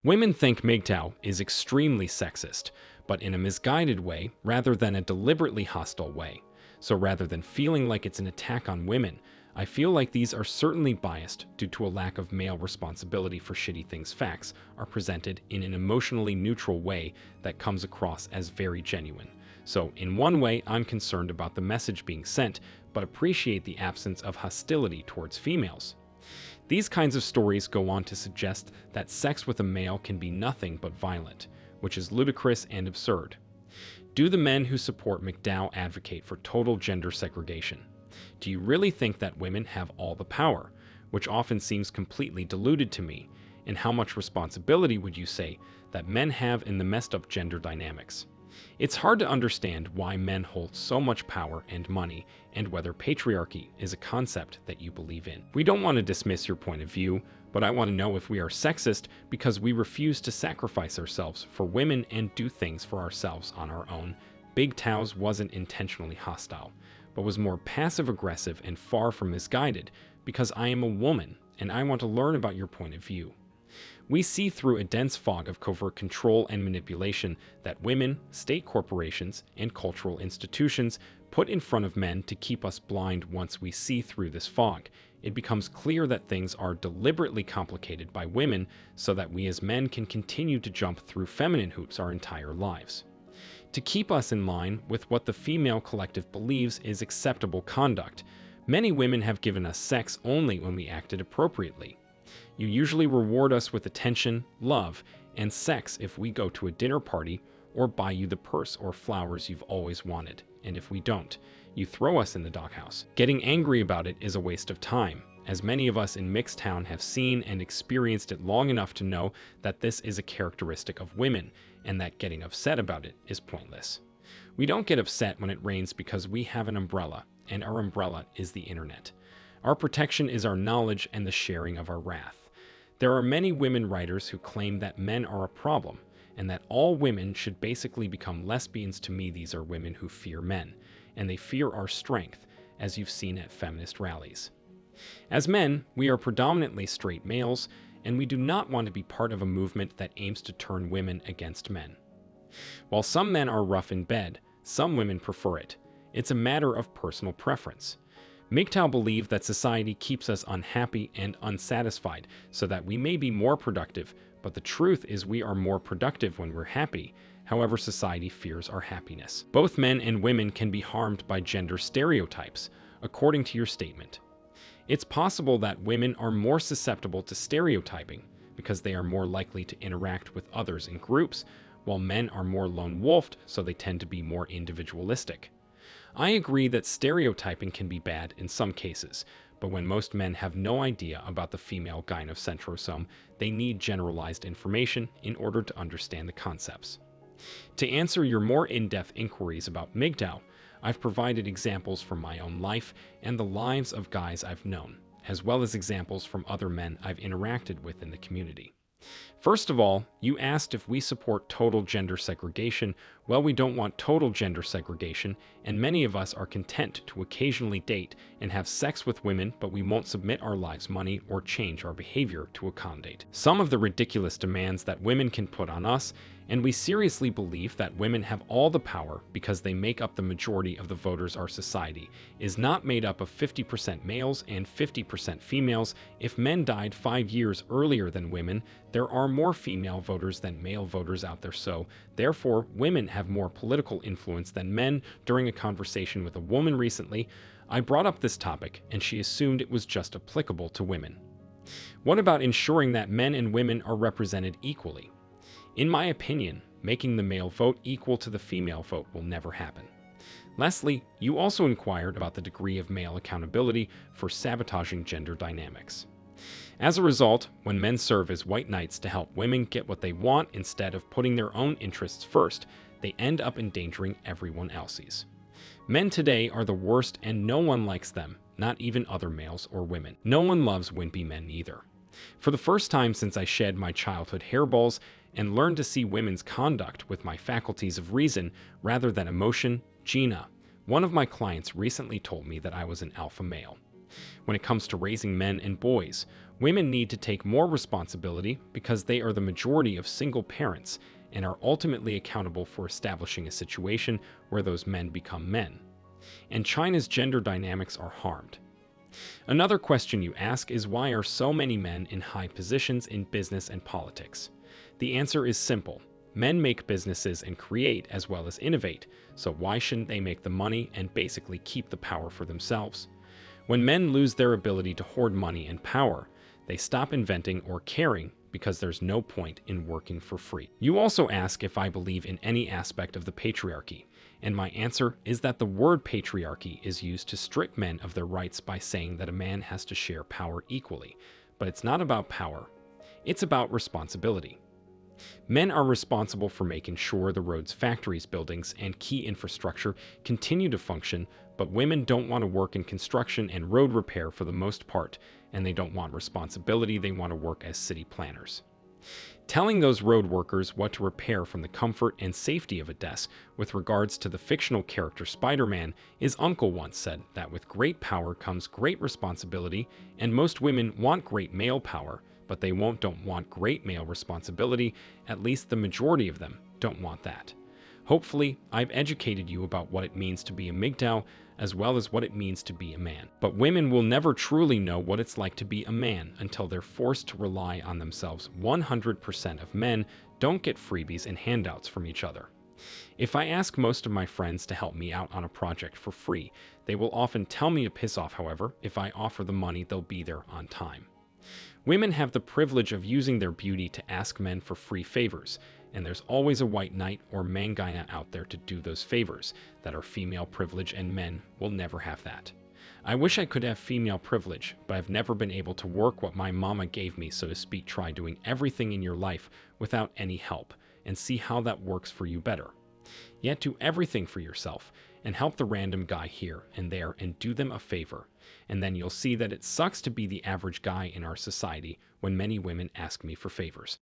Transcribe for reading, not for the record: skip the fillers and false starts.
Women think MGTOW is extremely sexist, but in a misguided way rather than a deliberately hostile way. So rather than feeling like it's an attack on women, I feel like these are certainly biased due to a lack of male responsibility for shitty things. Facts are presented in an emotionally neutral way that comes across as very genuine. So in one way, I'm concerned about the message being sent, but appreciate the absence of hostility towards females. These kinds of stories go on to suggest that sex with a male can be nothing but violent, which is ludicrous and absurd. Do the men who support MGTOW advocate for total gender segregation? Do you really think that women have all the power, which often seems completely diluted to me? And how much responsibility would you say that men have in the messed up gender dynamics? It's hard to understand why men hold so much power and money, and whether patriarchy is a concept that you believe in. We don't want to dismiss your point of view, but I want to know if we are sexist because we refuse to sacrifice ourselves for women and do things for ourselves on our own. MGTOW wasn't intentionally hostile, but was more passive-aggressive and far from misguided because I am a woman and I want to learn about your point of view. We see through a dense fog of covert control and manipulation that women, state corporations, and cultural institutions put in front of men to keep us blind. Once we see through this fog, it becomes clear that things are deliberately complicated by women so that we as men can continue to jump through feminine hoops our entire lives. To keep us in line with what the female collective believes is acceptable conduct, many women have given us sex only when we acted appropriately. You usually reward us with attention, love, and sex if we go to a dinner party or buy you the purse or flowers you've always wanted. And if we don't, you throw us in the doghouse. Getting angry about it is a waste of time, as many of us in MGTOW have seen and experienced it long enough to know that this is a characteristic of women, and that getting upset about it is pointless. We don't get upset when it rains because we have an umbrella, and our umbrella is the internet. Our protection is our knowledge and the sharing of our wrath. There are many women writers who claim that men are a problem, and that all women should basically become lesbians. To me, these are women who fear men, and they fear our strength, as you've seen at feminist rallies. As men, we are predominantly straight males, and we do not want to be part of a movement that aims to turn women against men. While some men are rough in bed, some women prefer it. It's a matter of personal preference. MGTOW believe that society keeps us unhappy and unsatisfied so that we may be more productive, but the truth is we are more productive when we're happy. However, society fears our happiness. Both men and women can be harmed by gender stereotypes, according to your statement. It's possible that women are more susceptible to stereotyping because they are more likely to interact with others in groups, while men are more lone-wolfed, so they tend to be more individualistic. I agree that stereotyping can be bad in some cases, but when most men have no idea about the female gynocentrosome, they need generalized information in order to understand the concepts. To answer your more in-depth inquiries about MGTOW, I've provided examples from my own life and the lives of guys I've known, as well as examples from other men I've interacted with in the community. First of all, you asked if we support total gender segregation. Well, we don't want total gender segregation, and many of us are content to occasionally date and have sex with women, but we won't submit our lives, money, or change our behavior to accommodate some of the ridiculous demands that women can put on us, and we seriously believe that women have all the power because they make up the majority of the voters. Our society is not made up of 50% males and 50% females. If men died 5 years earlier than women, there are more female voters than male voters out there, so therefore women have more political influence than men. During a conversation with a woman recently, I brought up this topic and she assumed it was just applicable to women. What about ensuring that men and women are represented equally? In my opinion, making the male vote equal to the female vote will never happen. Lastly, you also inquired about the degree of male accountability for sabotaging gender dynamics. As a result, when men serve as white knights to help women get what they want instead of putting their own interests first, they end up endangering everyone else's. Men today are the worst and no one likes them, not even other males or women. No one loves wimpy men either. For the first time since I shed my childhood hairballs and learned to see women's conduct with my faculties of reason rather than emotion, Gina, one of my clients, recently told me that I was an alpha male. When it comes to raising men and boys, women need to take more responsibility because they are the majority of single parents and are ultimately accountable for establishing a situation where those men become men. And China's gender dynamics are harmed. Another question you ask is, why are so many men in high positions in business and politics? The answer is simple. Men make businesses and create as well as innovate, so why shouldn't they make the money and basically keep the power for themselves? When men lose their ability to hoard money and power, they stop inventing or caring because there's no point in working for free. You also ask if I believe in any aspect of the patriarchy, and my answer is that the word patriarchy is used to strip men of their rights by saying that a man has to share power equally. But it's not about power, it's about responsibility. Men are responsible for making sure the roads, factories, buildings, and key infrastructure continue to function, but women don't want to work in construction and road repair for the most part, and they don't want responsibility, they want to work as city planners. Telling those road workers what to repair from the comfort and safety of a desk with regards to the fictional character Spider-Man is Uncle once said that with great power comes great responsibility, and most women want great male power, but they don't want great male responsibility. At least the majority of them don't want that. Hopefully, I've educated you about what it means to be a MGTOW as well as what it means to be a man. But women will never truly know what it's like to be a man until they're forced to rely on themselves. 100% of men don't get freebies and handouts from each other. If I ask most of my friends to help me out on a project for free, they will often tell me to piss off. However, if I offer the money, they'll be there on time. Women have the privilege of using their beauty to ask men for free favors, and there's always a white knight or mangina out there to do those favors that are female privilege, and men will never have that. I wish I could have female privilege, but I've never been able to work what my mama gave me, so to speak. Try doing everything in your life without any help and see how that works for you better. Yet do everything for yourself and help the random guy here and there and do them a favor. And then you'll see that it sucks to be the average guy in our society when many women ask me for favors.